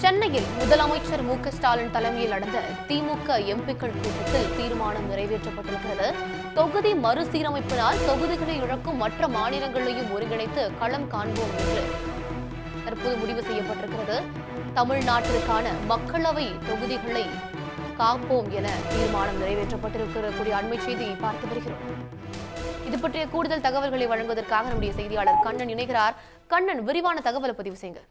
சென்னையில் முதலமைச்சர் மு.க.ஸ்டாலின் தலைமையில் நடந்த திமுக எம்பிக்கள் கூட்டத்தில் தீர்மானம் நிறைவேற்றப்பட்டிருக்கிறது. தொகுதி மறுசீரமைப்பினால் தொகுதிகளை இழக்கும் மற்ற மாநிலங்களையும் ஒருங்கிணைத்து களம் காண்போம் என்று தற்போது முடிவு செய்யப்பட்டிருக்கிறது. தமிழ்நாட்டிற்கான மக்களவை தொகுதிகளை காப்போம் என தீர்மானம் நிறைவேற்றப்பட்டிருக்கக்கூடிய அண்மை செய்தியை பார்த்து வருகிறோம். இது பற்றிய கூடுதல் தகவல்களை வழங்குவதற்காக நம்முடைய செய்தியாளர் கண்ணன் இணைகிறார். கண்ணன், விரிவான தகவலை பதிவு செய்யுங்க.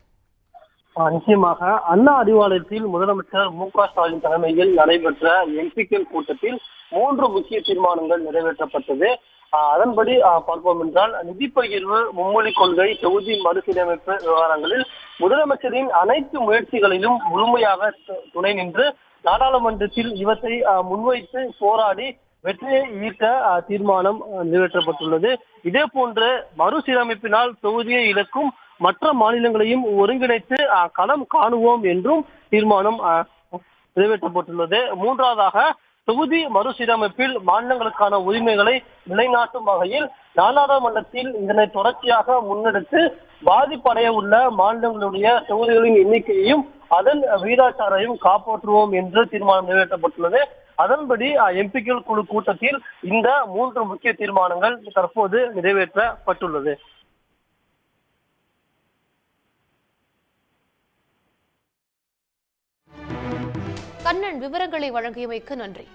நிச்சயமாக அண்ணா அறிவாலயத்தில் முதலமைச்சர் மு.க.ஸ்டாலின் தலைமையில் நடைபெற்ற எம்பிக்கள் கூட்டத்தில் 3 முக்கிய தீர்மானங்கள் நிறைவேற்றப்பட்டது. அதன்படி பார்ப்போம் என்றால், நிதி பகிர்வு, மும்மொழி கொள்கை, தொகுதி மறுசீரமைப்பு விவகாரங்களில் முதலமைச்சரின் அனைத்து முயற்சிகளிலும் முழுமையாக துணை நின்று நாடாளுமன்றத்தில் இவற்றை முன்வைத்து போராடி வெற்றியை ஈர்க்க தீர்மானம் நிறைவேற்றப்பட்டுள்ளது. இதே போன்று மறுசீரமைப்பினால் தொகுதியை இழக்கும் மற்ற மாநிலங்களையும் ஒருங்கிணைத்து களம் காணுவோம் என்றும் தீர்மானம் நிறைவேற்றப்பட்டுள்ளது. மூன்றாவதாக, தொகுதி மறுசீரமைப்பில் மாநிலங்களுக்கான உரிமைகளை நிலைநாட்டும் வகையில் நாடாளுமன்றத்தில் இதனை தொடர்ச்சியாக முன்னெடுத்து பாதிப்படைய உள்ள மாநிலங்களுடைய தொகுதிகளின் எண்ணிக்கையையும் அதன் வீராச்சாரையும் காப்பாற்றுவோம் என்று தீர்மானம் நிறைவேற்றப்பட்டுள்ளது. அதன்படி எம்பிக்கள் குழு கூட்டத்தில் இந்த 3 முக்கிய தீர்மானங்கள் தற்போது நிறைவேற்றப்பட்டுள்ளது. கண்ணன், விவரங்களை வழங்கியமைக்கு நன்றி.